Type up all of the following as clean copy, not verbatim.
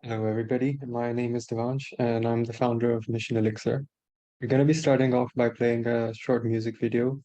Hello, everybody. My name is Devansh, and I'm the founder of Mission ELIXIR. We're going to be starting off by playing a short music video.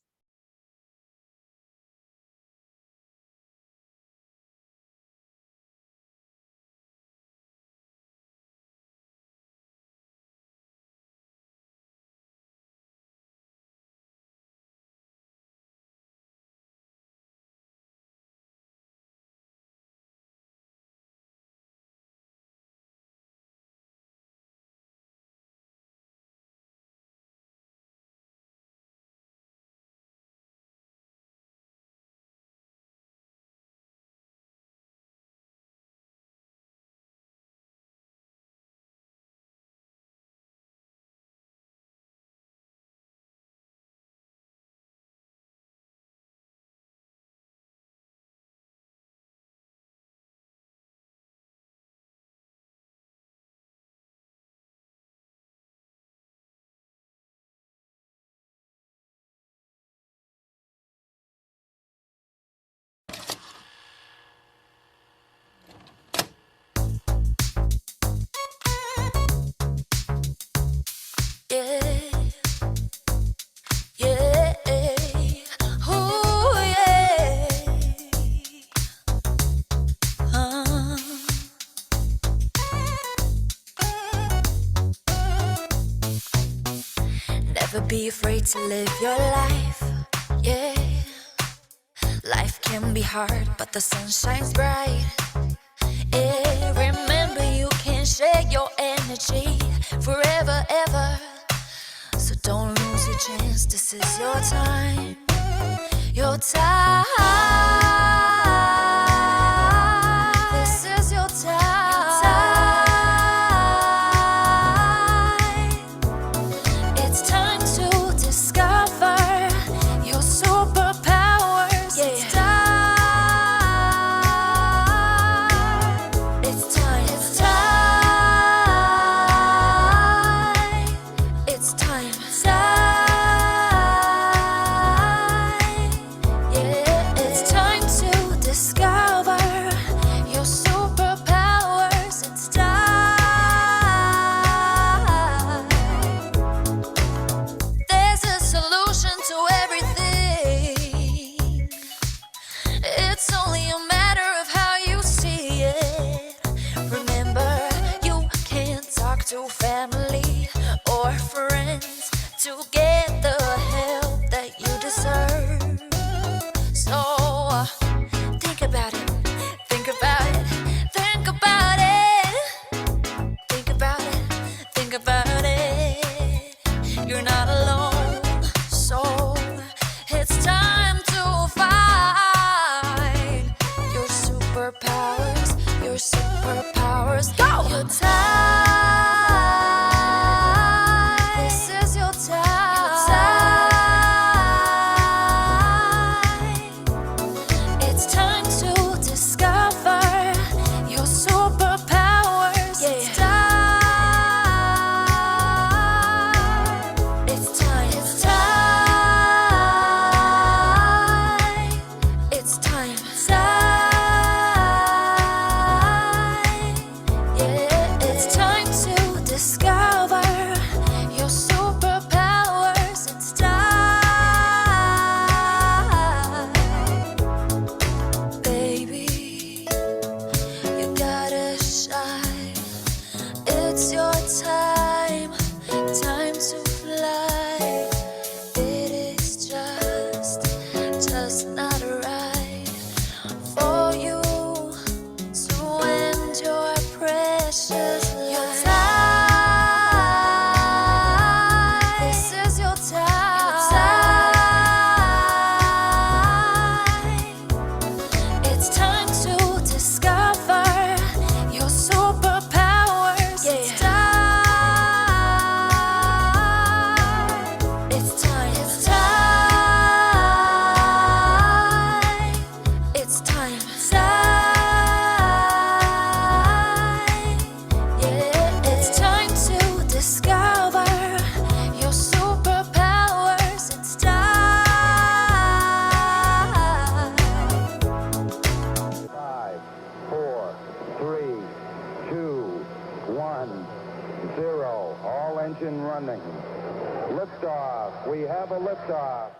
Yeah, yeah, ooh, yeah. Uh. Never be afraid to live your life. Yeah, life can be hard, but the sun shines bright. Yeah, remember you can share your energy forever, ever. So don't lose your chance, this is your time. Your time. This is your time. It's time to discover your superpowers. Yeah. It's time. It's time. It's time. It's time. Yeah. It's time to discover your superpowers. It's time. There's a solution to everything. It's only a matter of how you see it. Remember, you can't talk to family or friends to get the help that you deserve. So think about it, think about it, think about it, think about it, think about it. You're not alone, so it's time to find your superpowers, your superpowers. Go! Your time. This is your time. zero. All engine running. Liftoff. We have a liftoff.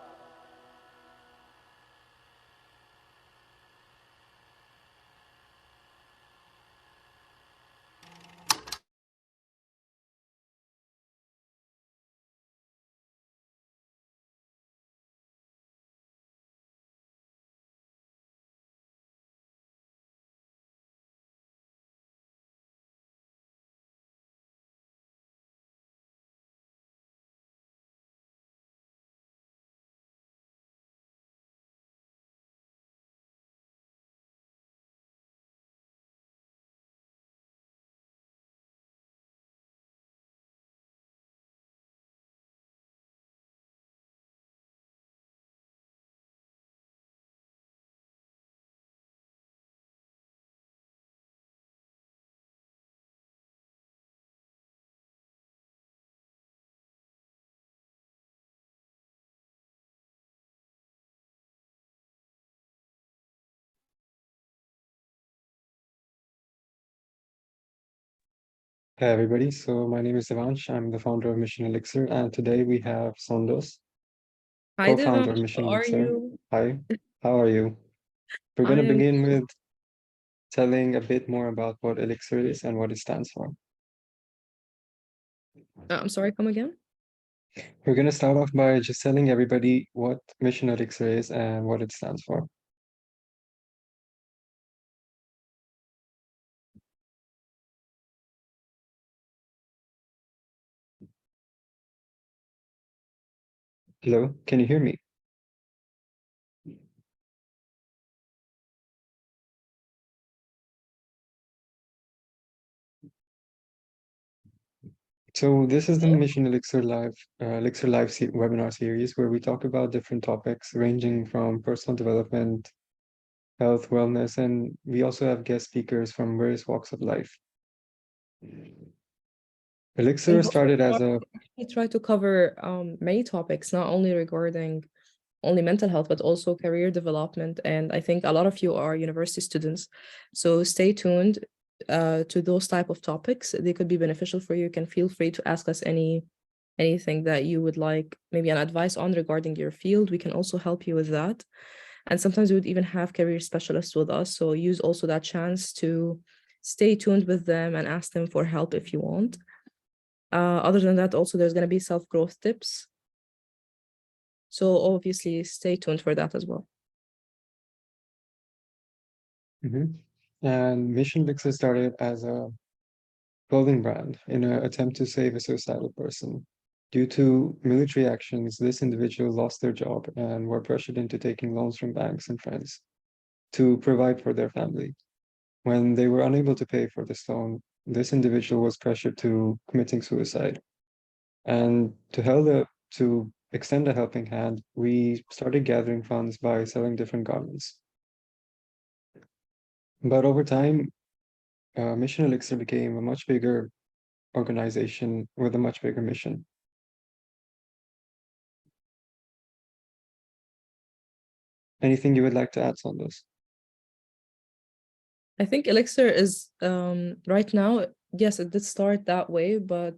Hey everybody, so my name is Devansh. I'm the founder of Mission Elixir, and today we have Sondos, Hi, co-founder of Devansh. Mission How are Elixir. you? Hi, how are you? We're I going to am. begin with telling a bit more about what Elixir is and what it stands for. I'm sorry, come again? We're going to start off by just telling everybody what Mission Elixir is and what it stands for. Hello, can you hear me? So this is the Mission Elixir Live webinar series where we talk about different topics ranging from personal development, health, wellness, and we also have guest speakers from various walks of life. And Elixir started as a we try to cover many topics, not only regarding only mental health, but also career development. And I think a lot of you are university students. So stay tuned to those type of topics. They could be beneficial for you. You can feel free to ask us anything that you would like, maybe an advice on regarding your field. We can also help you with that. And sometimes we would even have career specialists with us. So use also that chance to stay tuned with them and ask them for help if you want. Other than that, also there's going to be self-growth tips. So obviously stay tuned for that as well. And Mission Elixir started as a clothing brand in an attempt to save a suicidal person. Due to military actions, this individual lost their job and were pressured into taking loans from banks and friends to provide for their family. When they were unable to pay for this loan, this individual was pressured to committing suicide. And to extend a helping hand, we started gathering funds by selling different garments. But over time, Mission Elixir became a much bigger organization with a much bigger mission. Anything you would like to add on this? I think Elixir is right now, yes, it did start that way, but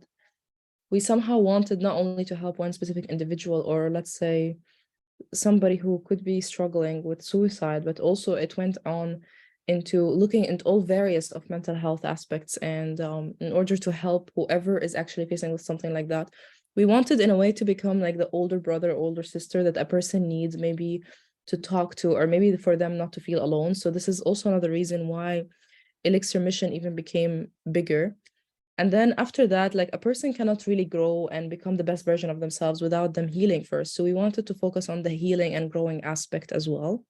we somehow wanted not only to help one specific individual, or let's say somebody who could be struggling with suicide, but also it went on into looking into all various of mental health aspects. And in order to help whoever is actually facing with something like that, we wanted in a way to become like the older brother, older sister that a person needs maybe to talk to, or maybe for them not to feel alone. So this is also another reason why Elixir mission even became bigger. And then after that, like a person cannot really grow and become the best version of themselves without them healing first. So we wanted to focus on the healing and growing aspect as well.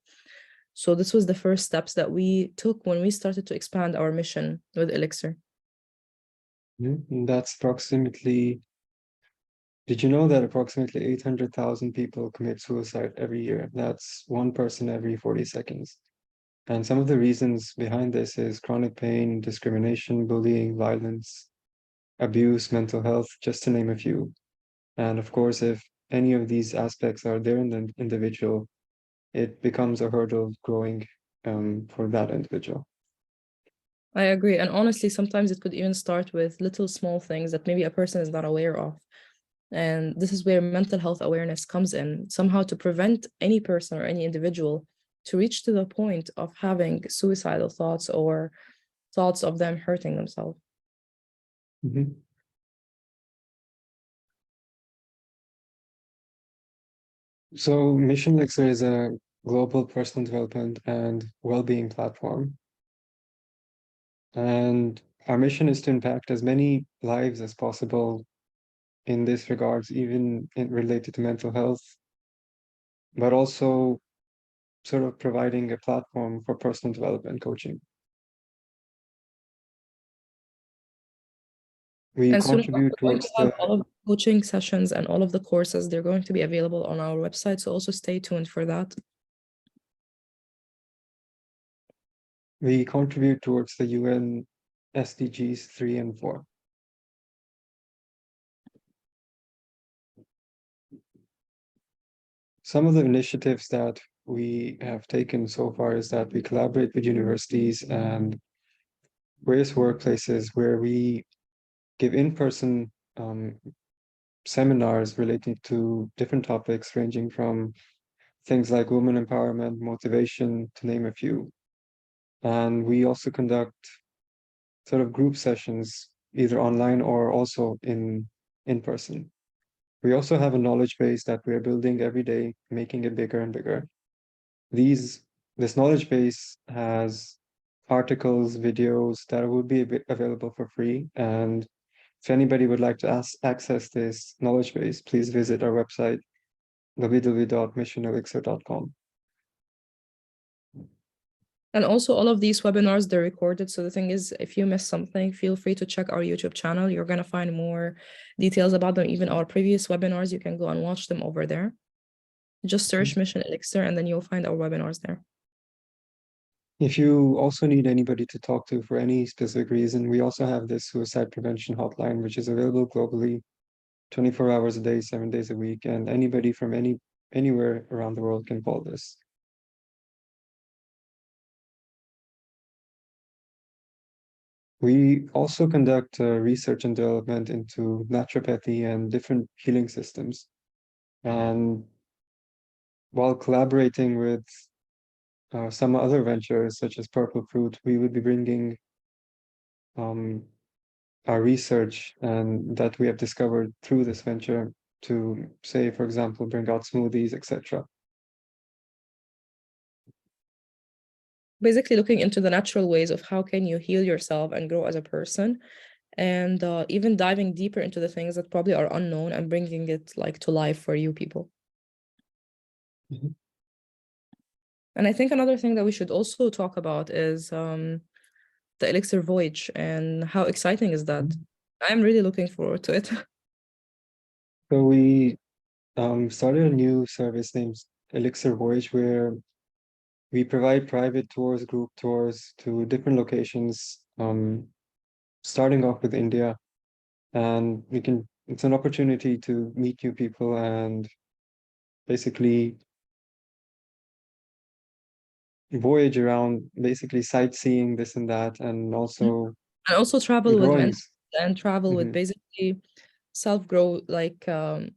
So this was the first steps that we took when we started to expand our mission with Elixir. That's approximately, did you know that approximately 800,000 people commit suicide every year? That's one person every 40 seconds. And some of the reasons behind this is chronic pain, discrimination, bullying, violence, abuse, mental health, just to name a few. And of course, if any of these aspects are there in the individual, it becomes a hurdle growing for that individual. I agree. And honestly, sometimes it could even start with little small things that maybe a person is not aware of. And this is where mental health awareness comes in, somehow to prevent any person or any individual to reach to the point of having suicidal thoughts or thoughts of them hurting themselves. Mhm. So Mission Elixir is a global personal development and well-being platform. And our mission is to impact as many lives as possible in this regards, even related to mental health, but also sort of providing a platform for personal development coaching. We And soon enough, contribute we're going to towards have the, all of the coaching sessions and all of the courses. They're going to be available on our website. So also stay tuned for that. we contribute towards the UN SDGs 3 and 4. Some of the initiatives that we have taken so far is that we collaborate with universities and various workplaces where we give in-person seminars relating to different topics ranging from things like women empowerment, motivation, to name a few. And we also conduct sort of group sessions, either online or also in person. We also have a knowledge base that we're building every day, making it bigger and bigger. This knowledge base has articles, videos that will be available for free. And if anybody would like to access this knowledge base, please visit our website, www.missionelixir.com. And also all of these webinars, they're recorded. So the thing is, if you miss something, feel free to check our YouTube channel. You're going to find more details about them. Even our previous webinars, you can go and watch them over there. Just search Mission Elixir and then you'll find our webinars there. If you also need anybody to talk to for any specific reason, we also have this suicide prevention hotline, which is available globally 24 hours a day, 7 days a week, and anybody from anywhere around the world can call this. We also conduct research and development into naturopathy and different healing systems. And while collaborating with some other ventures such as Purple Fruit, we would be bringing um, our research and that we have discovered through this venture to, say, for example, bring out smoothies, etc. Basically looking into the natural ways of how can you heal yourself and grow as a person, and even diving deeper into the things that probably are unknown and bringing it like to life for you people. Mhm. And I think another thing that we should also talk about is the Elixir Voyage and how exciting is that? I'm really looking forward to it. So we started a new service named ELIXIR Voyage, where we provide private tours, group tours to different locations, starting off with India. And it's an opportunity to meet new people and basically voyage around, basically sightseeing, this and that, and also And also travel with growing. mentors and travel with Mhm. basically self-grow, like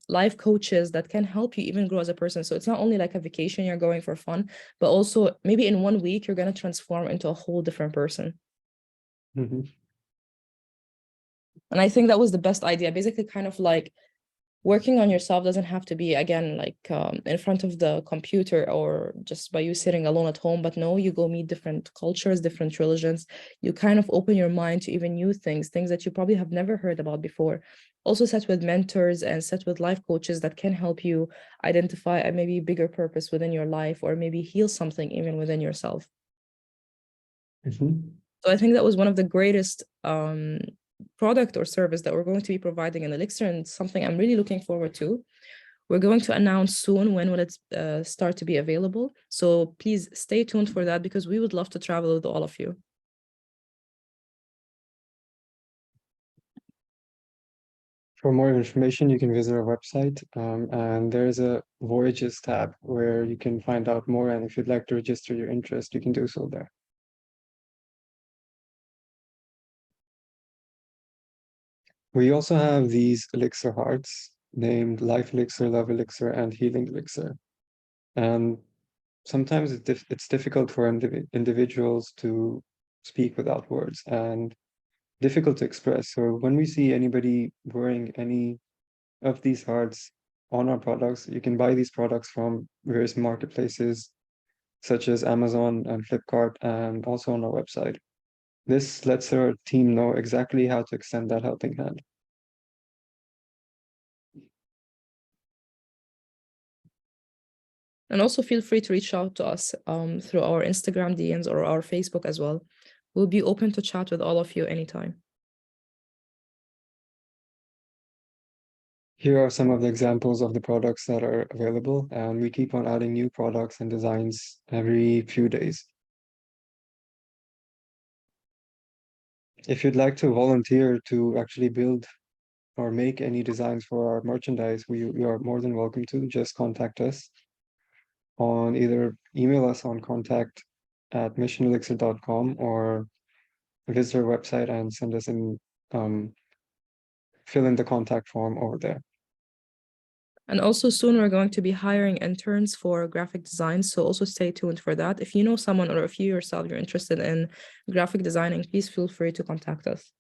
life coaches that can help you even grow as a person. So it's not only like a vacation you're going for fun, but also maybe in 1 week you're going to transform into a whole different person. Mhm. And I think that was the best idea. Basically, kind of like working on yourself doesn't have to be, again, like in front of the computer or just by you sitting alone at home, but no, you go meet different cultures, different religions. You kind of open your mind to even new things, things that you probably have never heard about before. Also set with mentors and set with life coaches that can help you identify a maybe bigger purpose within your life, or maybe heal something even within yourself. Mhm. So I think that was one of the greatest product or service that we're going to be providing in Elixir, and something I'm really looking forward to. We're going to announce soon when will it start to be available. So please stay tuned for that, because we would love to travel with all of you. For more information, you can visit our website, and there's a Voyages tab where you can find out more. And if you'd like to register your interest, you can do so there. We also have these elixir hearts named Life Elixir, Love Elixir, and Healing Elixir. And sometimes it's difficult for individuals to speak without words and difficult to express. So when we see anybody wearing any of these hearts on our products, you can buy these products from various marketplaces such as Amazon and Flipkart, and also on our website. This lets our team know exactly how to extend that helping hand. And also feel free to reach out to us through our Instagram DMs or our Facebook as well. We'll be open to chat with all of you anytime. Here are some of the examples of the products that are available, and we keep on adding new products and designs every few days. If you'd like to volunteer to actually build or make any designs for our merchandise, we are more than welcome to. Just contact us on either email us on contact@missionelixir.com or visit our website and send us in, fill in the contact form over there. And also soon we're going to be hiring interns for graphic design. So also stay tuned for that. If you know someone or if you yourself you're interested in graphic designing, please feel free to contact us.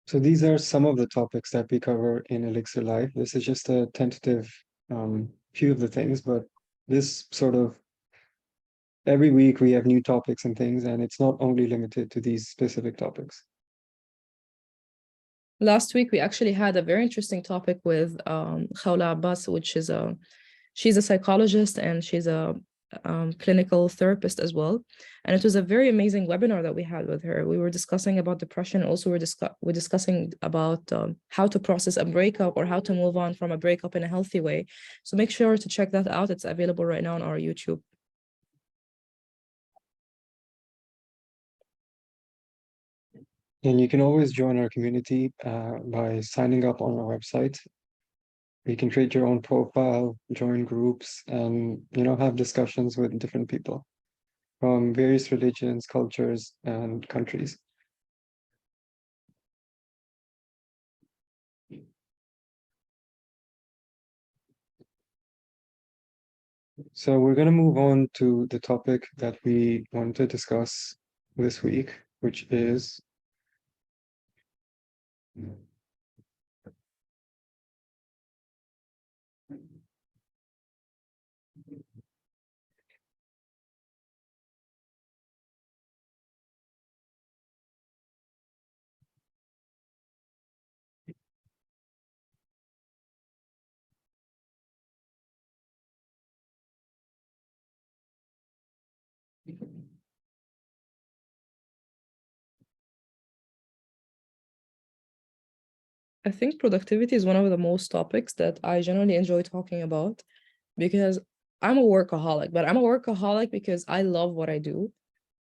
So these are some of the topics that we cover in Elixir Live. This is just a tentative few of the things, but this sort of every week we have new topics and things, and it's not only limited to these specific topics. Last week, we actually had a very interesting topic with Khawla Abbas, which is she's a psychologist and she's a clinical therapist as well. And it was a very amazing webinar that we had with her. We were discussing about depression. Also, we're discussing about how to process a breakup or how to move on from a breakup in a healthy way. So make sure to check that out. It's available right now on our YouTube. And you can always join our community by signing up on our website. You can create your own profile, join groups, and have discussions with different people from various religions, cultures, and countries. So we're going to move on to the topic that we want to discuss this week, which is I think productivity is one of the most topics that I generally enjoy talking about because I'm a workaholic, but I'm a workaholic because I love what I do.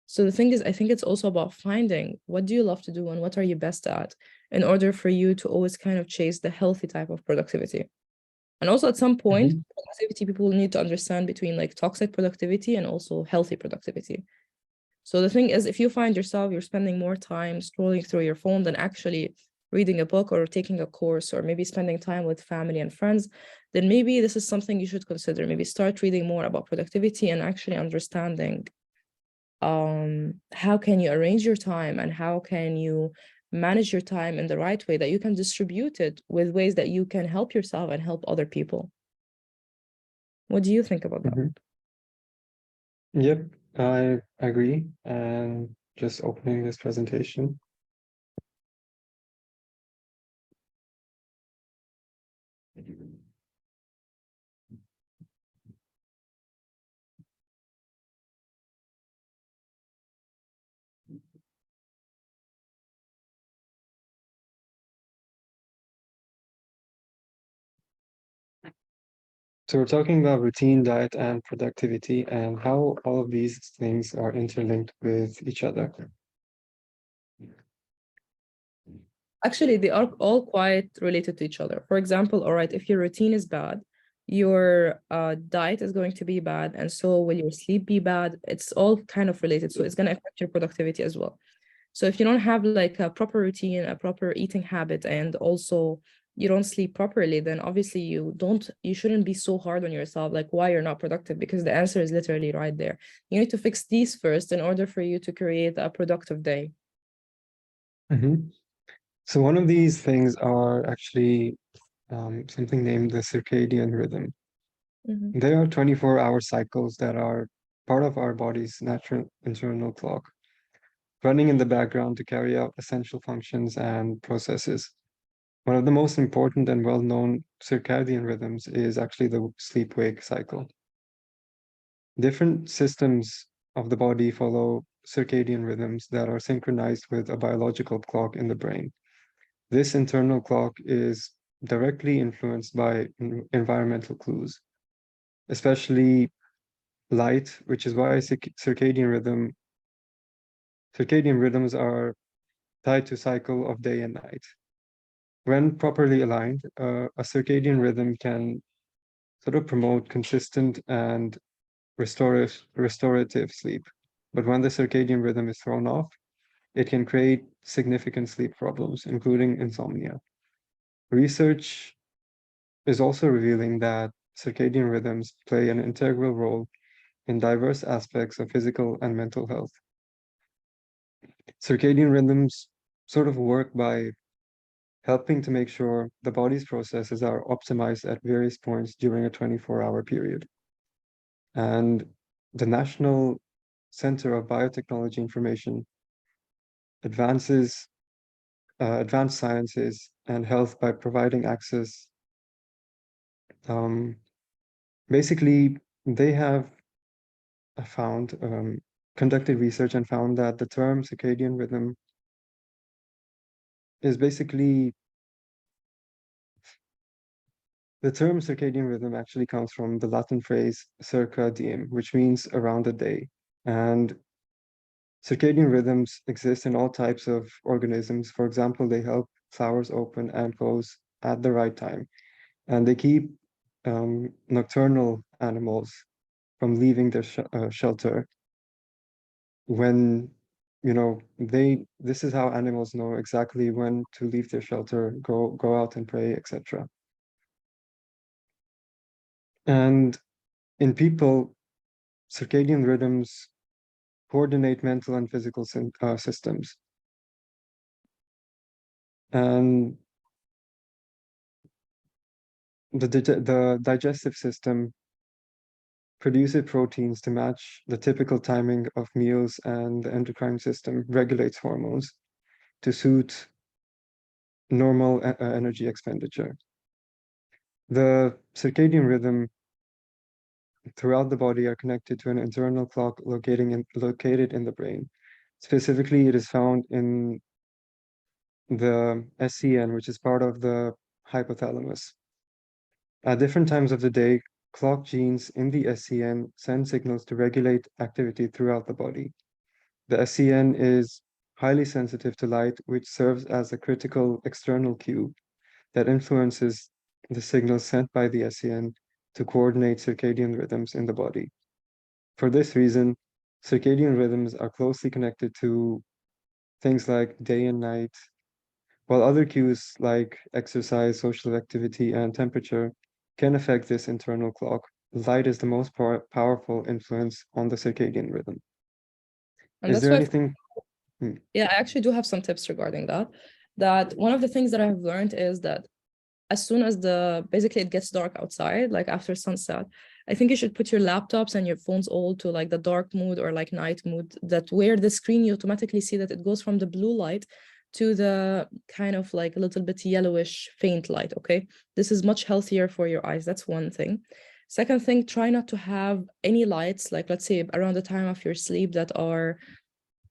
So the thing is, I think it's also about finding what do you love to do and what are you best at in order for you to always kind of chase the healthy type of productivity. And also at some point, productivity people need to understand between like toxic productivity and also healthy productivity. So the thing is, if you find yourself, you're spending more time scrolling through your phone than actually reading a book or taking a course or maybe spending time with family and friends, then maybe this is something you should consider. Maybe start reading more about productivity and actually understanding how can you arrange your time and how can you manage your time in the right way that you can distribute it with ways that you can help yourself and help other people. What do you think about that? Yep, I agree. And just opening this presentation. So we're talking about routine, diet, and productivity and how all of these things are interlinked with each other. Actually, they are all quite related to each other. For example, all right, if your routine is bad, your diet is going to be bad, and so will your sleep be bad. It's all kind of related, so it's going to affect your productivity as well. So if you don't have like a proper routine, a proper eating habit, and also you don't sleep properly, then obviously you shouldn't be so hard on yourself, like why you're not productive, because the answer is literally right there. You need to fix these first in order for you to create a productive day. So one of these things are actually something named the circadian rhythm. They are 24-hour cycles that are part of our body's natural internal clock, running in the background to carry out essential functions and processes. One of the most important and well-known circadian rhythms is actually the sleep-wake cycle. Different systems of the body follow circadian rhythms that are synchronized with a biological clock in the brain. This internal clock is directly influenced by environmental clues, especially light, which is why circadian rhythms are tied to cycle of day and night. When properly aligned, a circadian rhythm can sort of promote consistent and restorative sleep. But when the circadian rhythm is thrown off, it can create significant sleep problems, including insomnia. Research is also revealing that circadian rhythms play an integral role in diverse aspects of physical and mental health. Circadian rhythms sort of work by helping to make sure the body's processes are optimized at various points during a 24-hour period. And the National Center of Biotechnology Information advances advanced sciences and health by providing access. Basically, they have conducted research and found that the term circadian rhythm is basically, the term circadian rhythm actually comes from the Latin phrase circa diem, which means around a day. And circadian rhythms exist in all types of organisms. For example, they help flowers open and close at the right time. And they keep nocturnal animals from leaving their shelter when, this is how animals know exactly when to leave their shelter, go out and prey, etc. And in people, circadian rhythms coordinate mental and physical systems. And the digestive system produces proteins to match the typical timing of meals, and the endocrine system regulates hormones to suit normal energy expenditure. The circadian rhythm throughout the body are connected to an internal clock located in the brain. Specifically, it is found in the SCN, which is part of the hypothalamus. At different times of the day, clock genes in the SCN send signals to regulate activity throughout the body. The SCN is highly sensitive to light, which serves as a critical external cue that influences the signals sent by the SCN to coordinate circadian rhythms in the body. For this reason, circadian rhythms are closely connected to things like day and night, while other cues like exercise, social activity, and temperature can affect this internal clock. Light is the most powerful influence on the circadian rhythm. And Is that's there why anything? yeah, I actually do have some tips regarding that. That one of the things that I have learned is that as soon as basically it gets dark outside, like after sunset, I think you should put your laptops and your phones all to like the dark mode or like night mode, that where the screen you automatically see that it goes from the blue light to the kind of like a little bit yellowish faint light. Okay, this is much healthier for your eyes. That's one thing. Second thing, try not to have any lights, like let's say around the time of your sleep, that are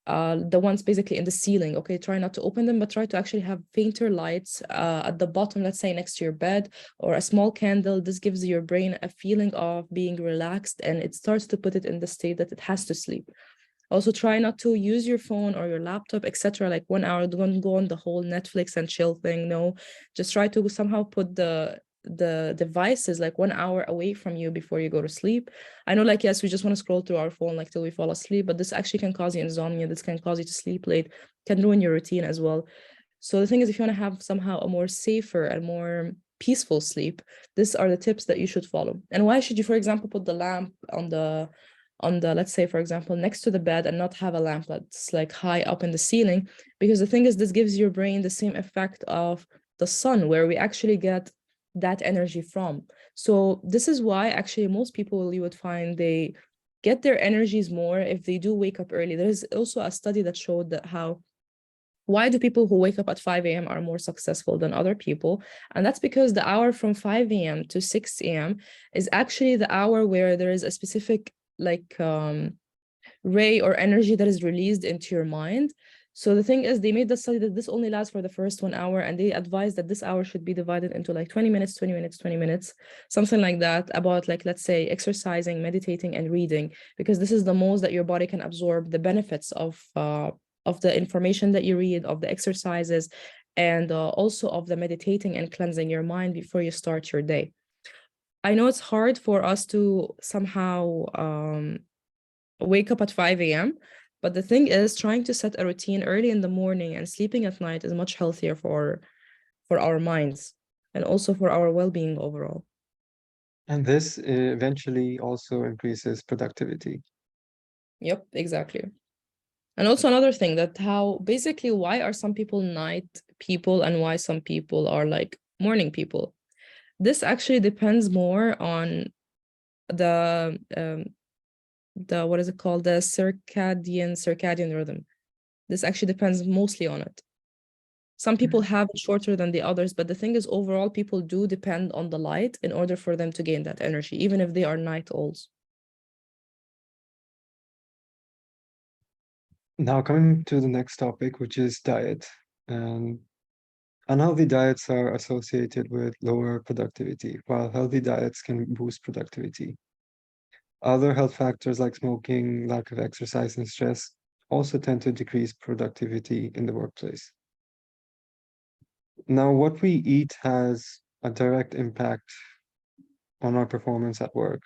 the ones basically in the ceiling. Okay, try not to open them, but try to actually have fainter lights at the bottom, let's say next to your bed, or a small candle. This gives your brain a feeling of being relaxed, and it starts to put it in the state that it has to sleep. Also, try not to use your phone or your laptop, etc. Like 1 hour. Don't go on the whole Netflix and chill thing. No, just try to somehow put the the devices like 1 hour away from you before you go to sleep. I know, like, yes, we just want to scroll through our phone like till we fall asleep, but this actually can cause you insomnia. This can cause you to sleep late, can ruin your routine as well. So the thing is, if you want to have somehow a more safer and more peaceful sleep, these are the tips that you should follow. And why should you, for example, put the lamp on the, let's say, for example, next to the bed, and not have a lamp that's like high up in the ceiling? Because the thing is, this gives your brain the same effect of the sun, where we actually get that energy from. So this is why actually most people, you would find, they get their energies more if they do wake up early. There's also a study that showed that how why do people who wake up at 5 a.m. are more successful than other people? And that's because the hour from 5 a.m. to 6 a.m. is actually the hour where there is a specific like ray or energy that is released into your mind. So the thing is, they made the study that this only lasts for the first 1 hour, and they advise that this hour should be divided into like 20 minutes, 20 minutes, 20 minutes, something like that, about like, let's say, exercising, meditating, and reading, because this is the most that your body can absorb the benefits of the information that you read, of the exercises, and also of the meditating and cleansing your mind before you start your day. I know it's hard for us to somehow wake up at 5 a.m. But the thing is, trying to set a routine early in the morning and sleeping at night is much healthier for our minds and also for our well-being overall. And this eventually also increases productivity. Yep, exactly. And also another thing, that how basically why are some people night people and why some people are like morning people? This actually depends more on the what is it called, the circadian rhythm. This actually depends mostly on it. Some people have it shorter than the others, but the thing is, overall, people do depend on the light in order for them to gain that energy, even if they are night owls. Now, coming to the next topic, which is diet. And unhealthy diets are associated with lower productivity, while healthy diets can boost productivity. Other health factors like smoking, lack of exercise, and stress also tend to decrease productivity in the workplace. Now, what we eat has a direct impact on our performance at work.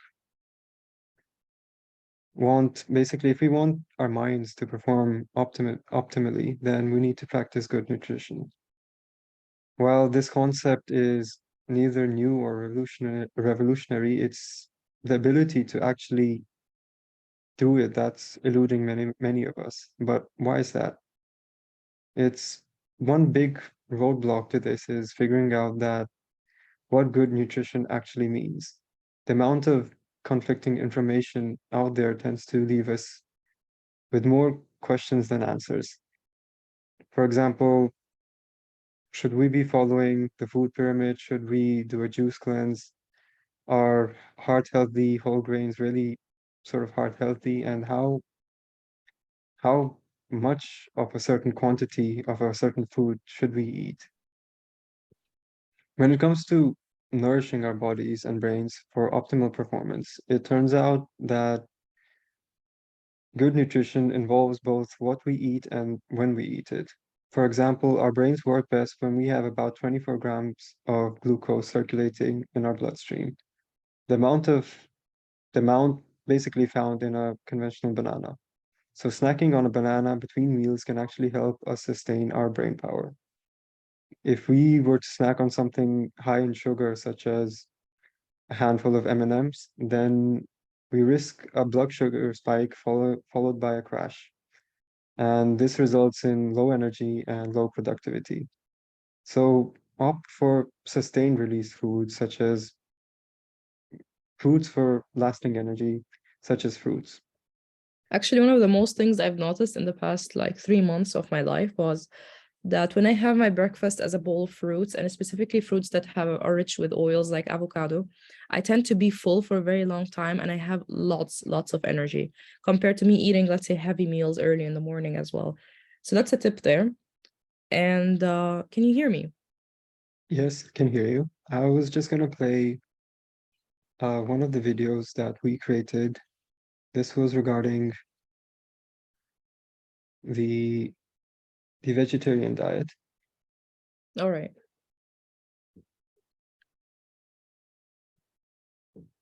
Basically, if we want our minds to perform optimally, then we need to practice good nutrition. While this concept is neither new or revolutionary, it's the ability to actually do it that's eluding many of us. But why is that? It's one big roadblock to this is figuring out that what good nutrition actually means. The amount of conflicting information out there tends to leave us with more questions than answers. For example, should we be following the food pyramid? Should we do a juice cleanse? Are heart healthy whole grains really sort of heart healthy? And how much of a certain quantity of a certain food should we eat? When it comes to nourishing our bodies and brains for optimal performance, it turns out that good nutrition involves both what we eat and when we eat it. For example, our brains work best when we have about 24 grams of glucose circulating in our bloodstream. The amount of the amount basically found in a conventional banana. So snacking on a banana between meals can actually help us sustain our brain power. If we were to snack on something high in sugar, such as a handful of M&Ms, then we risk a blood sugar spike followed by a crash. And this results in low energy and low productivity. So opt for sustained release foods, such as foods for lasting energy, such as fruits. Actually, one of the most things I've noticed in the past like 3 months of my life was that when I have my breakfast as a bowl of fruits, and specifically fruits that are rich with oils like avocado, I tend to be full for a very long time and I have lots of energy compared to me eating, let's say, heavy meals early in the morning as well. So that's a tip there. And can you hear me? Yes, can hear you. I was just gonna play one of the videos that we created. This was regarding the vegetarian diet. All right.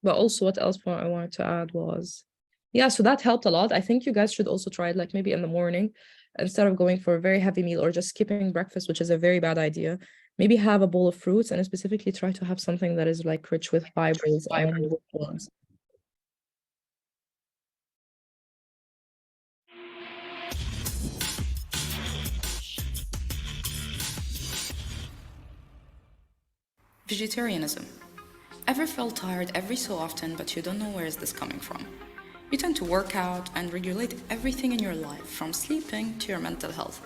But also what else I wanted to add was, yeah, so that helped a lot. I think you guys should also try it, like maybe in the morning, instead of going for a very heavy meal or just skipping breakfast, which is a very bad idea. Maybe have a bowl of fruits and specifically try to have something that is like rich with fibers and vitamins. Vegetarianism. Ever felt tired every so often, but you don't know where is this coming from? You tend to work out and regulate everything in your life, from sleeping to your mental health,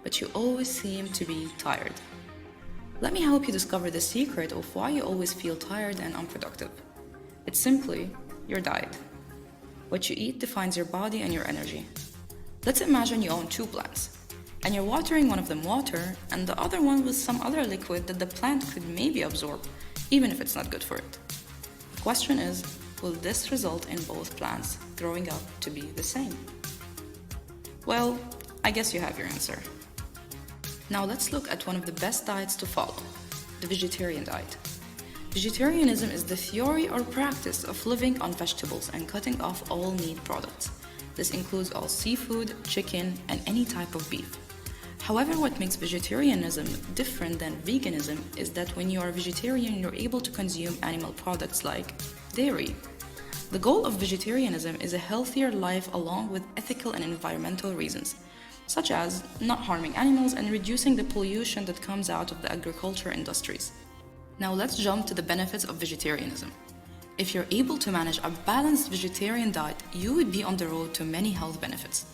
but you always seem to be tired. Let me help you discover the secret of why you always feel tired and unproductive. It's simply your diet. What you eat defines your body and your energy. Let's imagine you own two plants, and you're watering one of them water and the other one with some other liquid that the plant could maybe absorb, even if it's not good for it. The question is, will this result in both plants growing up to be the same? Well, I guess you have your answer. Now let's look at one of the best diets to follow, the vegetarian diet. Vegetarianism is the theory or practice of living on vegetables and cutting off all meat products. This includes all seafood, chicken, and any type of beef. However, what makes vegetarianism different than veganism is that when you are vegetarian, you're able to consume animal products like dairy. The goal of vegetarianism is a healthier life along with ethical and environmental reasons, such as not harming animals and reducing the pollution that comes out of the agriculture industries. Now let's jump to the benefits of vegetarianism. If you're able to manage a balanced vegetarian diet, you would be on the road to many health benefits.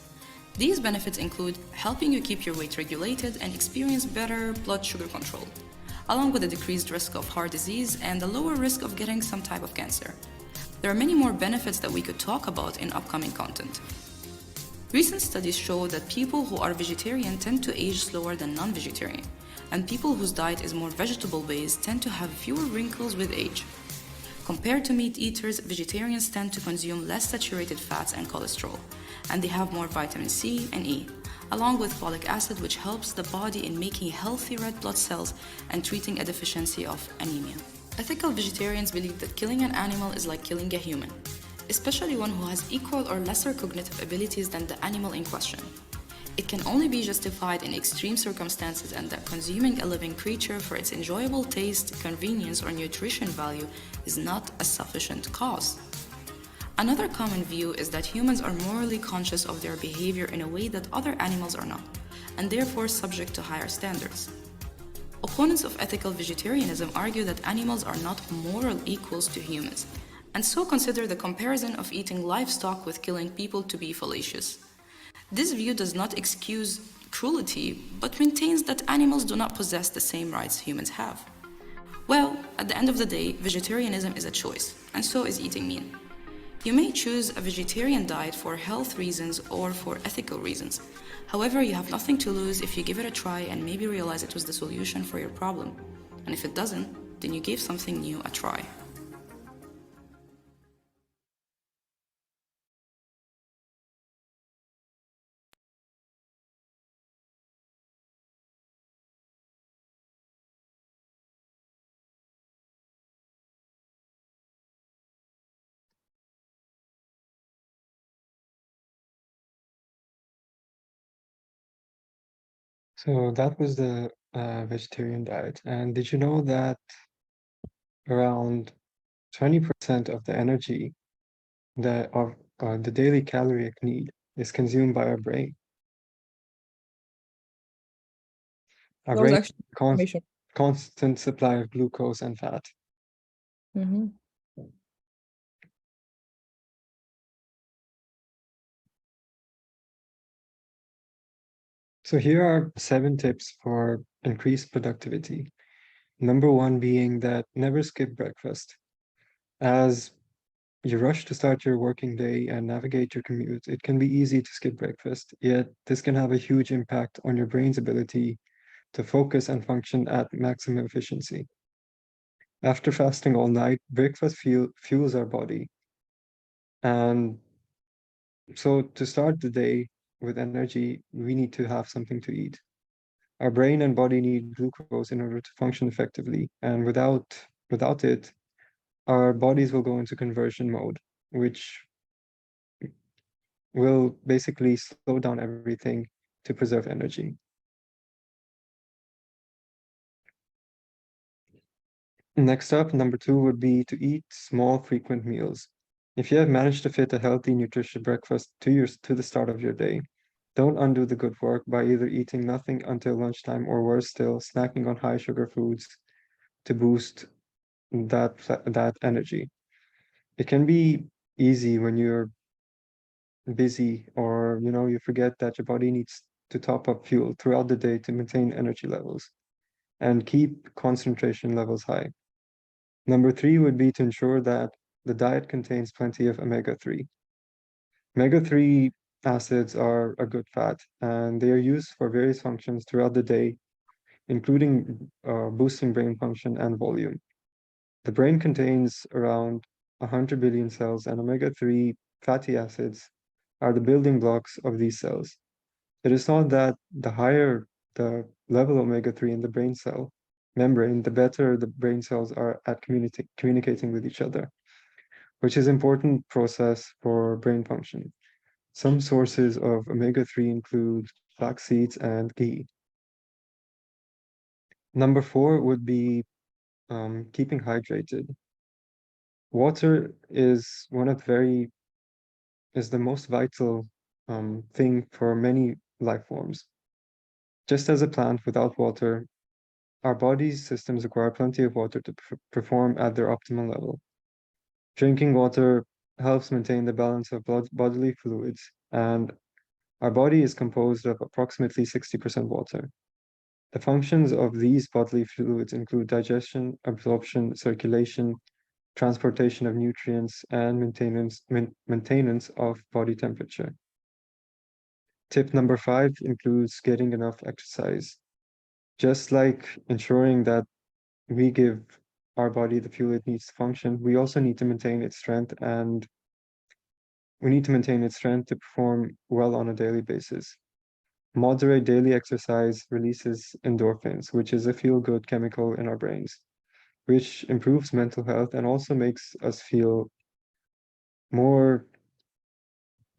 These benefits include helping you keep your weight regulated and experience better blood sugar control, along with a decreased risk of heart disease and a lower risk of getting some type of cancer. There are many more benefits that we could talk about in upcoming content. Recent studies show that people who are vegetarian tend to age slower than non-vegetarian, and people whose diet is more vegetable-based tend to have fewer wrinkles with age. Compared to meat eaters, vegetarians tend to consume less saturated fats and cholesterol, and they have more vitamin C and E, along with folic acid, which helps the body in making healthy red blood cells and treating a deficiency of anemia. Ethical vegetarians believe that killing an animal is like killing a human, especially one who has equal or lesser cognitive abilities than the animal in question. It can only be justified in extreme circumstances, and that consuming a living creature for its enjoyable taste, convenience, or nutrition value is not a sufficient cause. Another common view is that humans are morally conscious of their behavior in a way that other animals are not, and therefore subject to higher standards. Opponents of ethical vegetarianism argue that animals are not moral equals to humans, and so consider the comparison of eating livestock with killing people to be fallacious. This view does not excuse cruelty, but maintains that animals do not possess the same rights humans have. Well, at the end of the day, vegetarianism is a choice, and so is eating meat. You may choose a vegetarian diet for health reasons or for ethical reasons. However, you have nothing to lose if you give it a try and maybe realize it was the solution for your problem. And if it doesn't, then you gave something new a try. So that was the vegetarian diet. And did you know that around 20% of the energy that of the daily caloric need is consumed by our brain? Our That was brain actually const information. constant supply of glucose and fat. Mm-hmm. So here are 7 tips for increased productivity. Number 1 being that never skip breakfast. As you rush to start your working day and navigate your commute, it can be easy to skip breakfast, yet this can have a huge impact on your brain's ability to focus and function at maximum efficiency. After fasting all night, breakfast fuels our body. And so to start the day with energy, we need to have something to eat. Our brain and body need glucose in order to function effectively, and without it, our bodies will go into conversion mode, which will basically slow down everything to preserve energy. Next up, number 2 would be to eat small, frequent meals. If you have managed to fit a healthy, nutritious breakfast to the start of your day, don't undo the good work by either eating nothing until lunchtime or worse still, snacking on high sugar foods to boost that energy. It can be easy when you're busy or you forget that your body needs to top up fuel throughout the day to maintain energy levels and keep concentration levels high. Number 3 would be to ensure that the diet contains plenty of omega-3. Omega-3 acids are a good fat, and they are used for various functions throughout the day, including boosting brain function and volume. The brain contains around 100 billion cells, and omega-3 fatty acids are the building blocks of these cells. It is thought that the higher the level of omega-3 in the brain cell membrane, the better the brain cells are at communicating with each other, which is an important process for brain function. Some sources of omega-3 include flax seeds and ghee. Number 4 would be keeping hydrated. Water is the most vital thing for many life forms. Just as a plant without water, our body's systems require plenty of water to perform at their optimal level. Drinking water helps maintain the balance of bodily fluids, and our body is composed of approximately 60% water. The functions of these bodily fluids include digestion, absorption, circulation, transportation of nutrients, and maintenance of body temperature. Tip number 5 includes getting enough exercise. Just like ensuring that we give our body the fuel it needs to function, we also need to maintain its strength, and we need to maintain its strength to perform well on a daily basis. Moderate daily exercise releases endorphins, which is a feel-good chemical in our brains, which improves mental health and also makes us feel more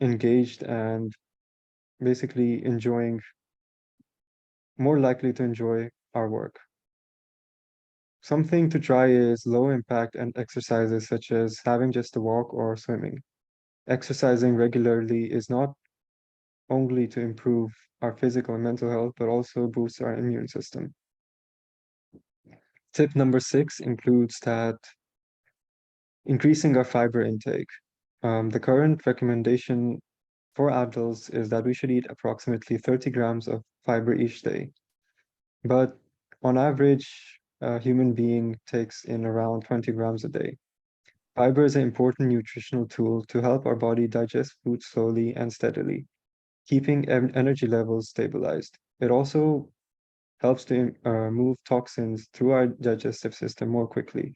engaged and basically more likely to enjoy our work. Something to try is low impact and exercises such as having just a walk or swimming. Exercising regularly is not only to improve our physical and mental health, but also boosts our immune system. Tip number 6 includes that increasing our fiber intake. The current recommendation for adults is that we should eat approximately 30 grams of fiber each day. But on average, a human being takes in around 20 grams a day. Fiber is an important nutritional tool to help our body digest food slowly and steadily, keeping energy levels stabilized. It also helps to move toxins through our digestive system more quickly,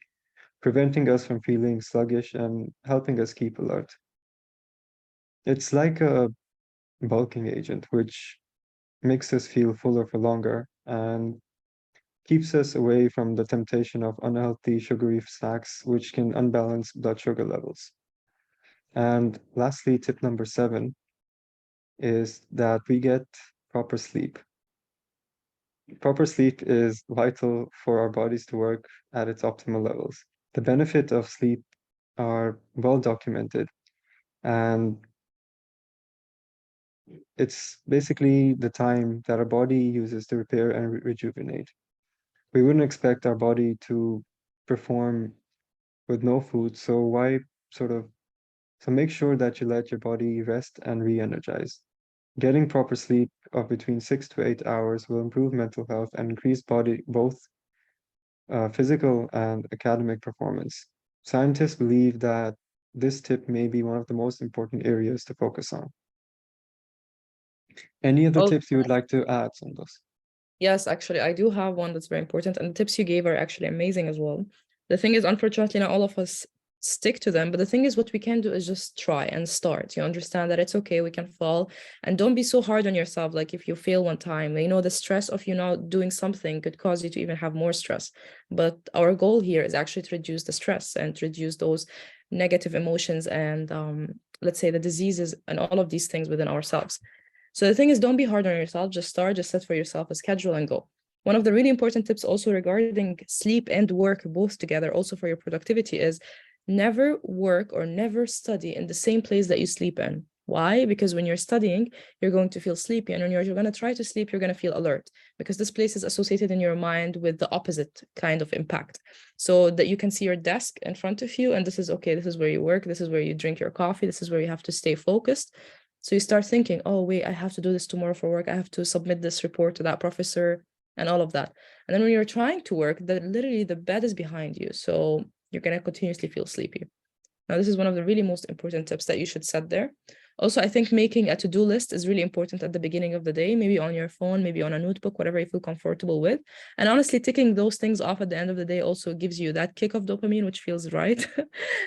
preventing us from feeling sluggish and helping us keep alert. It's like a bulking agent, which makes us feel fuller for longer and keeps us away from the temptation of unhealthy sugary snacks, which can unbalance blood sugar levels. And lastly, tip number 7 is that we get proper sleep. Proper sleep is vital for our bodies to work at its optimal levels. The benefits of sleep are well documented, and it's basically the time that our body uses to repair and rejuvenate. We wouldn't expect our body to perform with no food, so make sure that you let your body rest and re-energize. Getting proper sleep of between 6 to 8 hours will improve mental health and increase both physical and academic performance. Scientists believe that this tip may be one of the most important areas to focus on. Any other Well, tips you would like to add, Sandos? yes, actually, I do have one that's very important, and the tips you gave are actually amazing as well. The thing is, unfortunately, not all of us stick to them. But the thing is, what we can do is just try and start. You understand that it's okay, we can fall, and don't be so hard on yourself. Like if you fail one time, you know, the stress of you not doing something could cause you to even have more stress. But our goal here is actually to reduce the stress and to reduce those negative emotions and let's say the diseases and all of these things within ourselves. So the thing is, don't be hard on yourself, just start, just set for yourself a schedule and go. One of the really important tips also regarding sleep and work both together, also for your productivity, is never work or never study in the same place that you sleep in. Why? Because when you're studying, you're going to feel sleepy, and when you're going to try to sleep, you're going to feel alert, because this place is associated in your mind with the opposite kind of impact. So that you can see your desk in front of you, and this is okay, this is where you work, this is where you drink your coffee, this is where you have to stay focused. So you start thinking, oh, wait, I have to do this tomorrow for work. I have to submit this report to that professor and all of that. And then when you're trying to work, literally the bed is behind you. So you're going to continuously feel sleepy. Now, this is one of the really most important tips that you should set there. Also, I think making a to-do list is really important at the beginning of the day, maybe on your phone, maybe on a notebook, whatever you feel comfortable with. And honestly, ticking those things off at the end of the day also gives you that kick of dopamine, which feels right.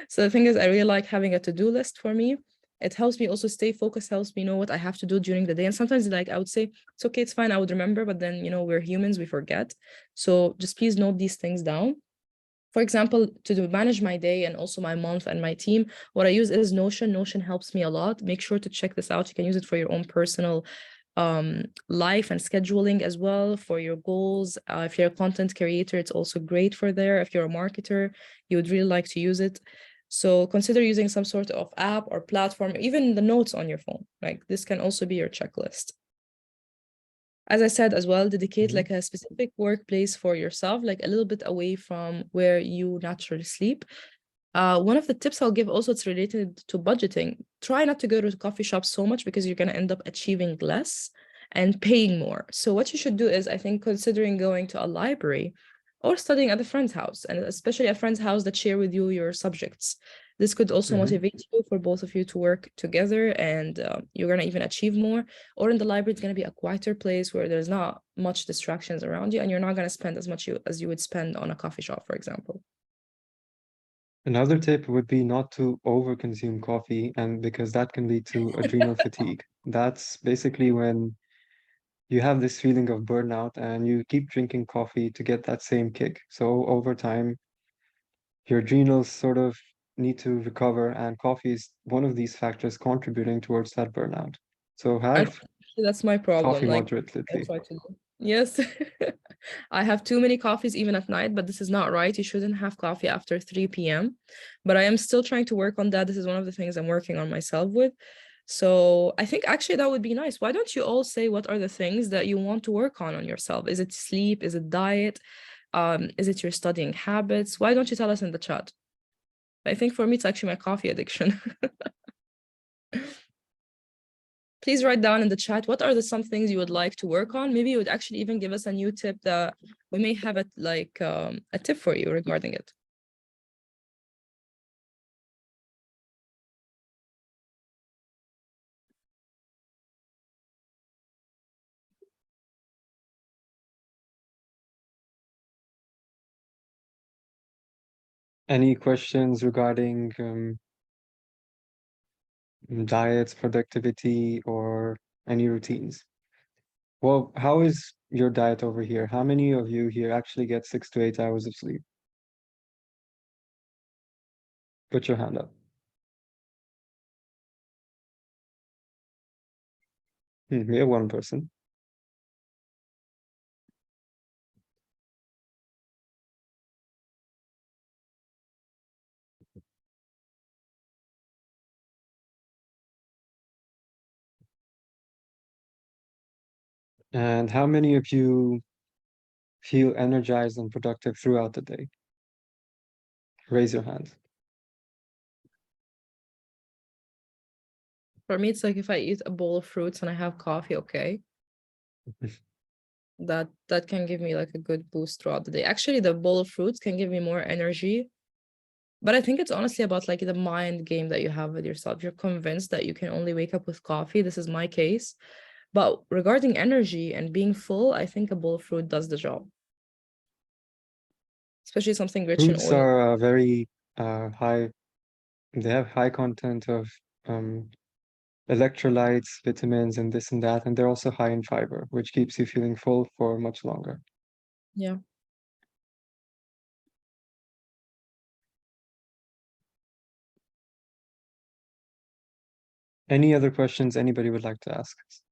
So the thing is, I really like having a to-do list for me. It helps me also stay focused, helps me know what I have to do during the day. And sometimes, like, I would say, it's okay, it's fine, I would remember, but then, you know, we're humans, we forget. So just please note these things down. For example, to manage my day and also my month and my team, what I use is Notion. Notion helps me a lot. Make sure to check this out. You can use it for your own personal life and scheduling as well, for your goals. If you're a content creator, it's also great for there. If you're a marketer, you would really like to use it. So consider using some sort of app or platform, even the notes on your phone. Like this can also be your checklist. As I said as well, dedicate like a specific workplace for yourself, like a little bit away from where you naturally sleep. One of the tips I'll give also, it's related to budgeting. Try not to go to coffee shops so much, because you're going to end up achieving less and paying more. So what you should do is, I think, considering going to a library or studying at a friend's house, and especially a friend's house that share with you your subjects. This could also motivate you, for both of you to work together, and you're going to even achieve more. Or in the library, it's going to be a quieter place where there's not much distractions around you, and you're not going to spend as much as you would spend on a coffee shop, for example. Another tip would be not to overconsume coffee, and because that can lead to adrenal fatigue. That's basically when you have this feeling of burnout and you keep drinking coffee to get that same kick. So over time, your adrenals sort of need to recover, and coffee is one of these factors contributing towards that burnout. So have That's my problem. coffee Like, I moderately. try to do. Yes. I have too many coffees even at night, but this is not right. You shouldn't have coffee after 3 p.m. But I am still trying to work on that. This is one of the things I'm working on myself with. So I think actually that would be nice. Why don't you all say what are the things that you want to work on yourself? Is it sleep? Is it diet? Is it your studying habits? Why don't you tell us in the chat? I think for me, it's actually my coffee addiction. Please write down in the chat, what are some things you would like to work on? Maybe you would actually even give us a new tip that we may have a tip for you regarding it. Any questions regarding diets, productivity, or any routines? Well, how is your diet over here? How many of you here actually get 6 to 8 hours of sleep? Put your hand up. We have one person. And how many of you feel energized and productive throughout the day? Raise your hand. For me, it's like if I eat a bowl of fruits and I have coffee, okay. That can give me like a good boost throughout the day. Actually, the bowl of fruits can give me more energy. But I think it's honestly about like the mind game that you have with yourself. You're convinced that you can only wake up with coffee. This is my case. But regarding energy and being full, I think a bowl of fruit does the job. Especially something rich in Fruits oil. are very high They have high content of electrolytes, vitamins, and this and that, and they're also high in fiber, which keeps you feeling full for much longer. Yeah. Any other questions anybody would like to ask us?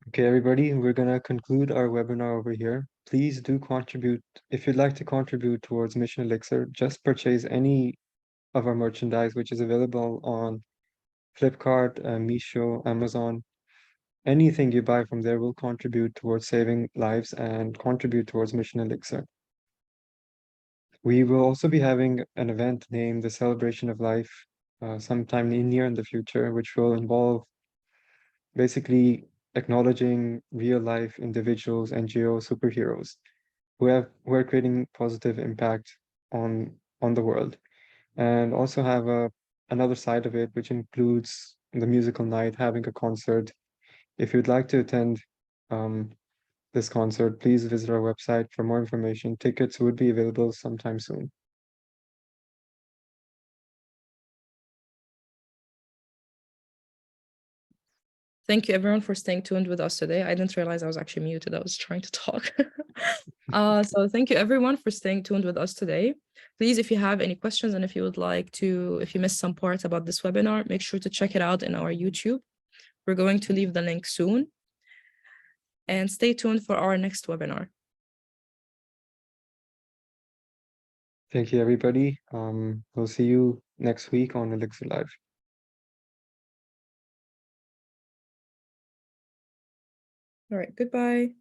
Okay, everybody, we're gonna conclude our webinar over here. Please do contribute. If you'd like to contribute towards Mission Elixir, just purchase any of our merchandise, which is available on Flipkart, Meesho, Amazon. Anything you buy from there will contribute towards saving lives and contribute towards Mission Elixir. We will also be having an event named the Celebration of Life sometime near in the future, which will involve basically acknowledging real life individuals, NGOs, superheroes who are creating positive impact on the world, and also have another side of it, which includes the musical night, having a concert. If you'd like to attend this concert, please visit our website for more information. Tickets would be available sometime soon. Thank you everyone for staying tuned with us today. I didn't realize I was actually muted. I was trying to talk. So thank you everyone for staying tuned with us today. Please, if you have any questions and if you would like to, if you missed some parts about this webinar, make sure to check it out in our YouTube. We're going to leave the link soon. And stay tuned for our next webinar. Thank you, everybody. We'll see you next week on Elixir Live. All right, goodbye.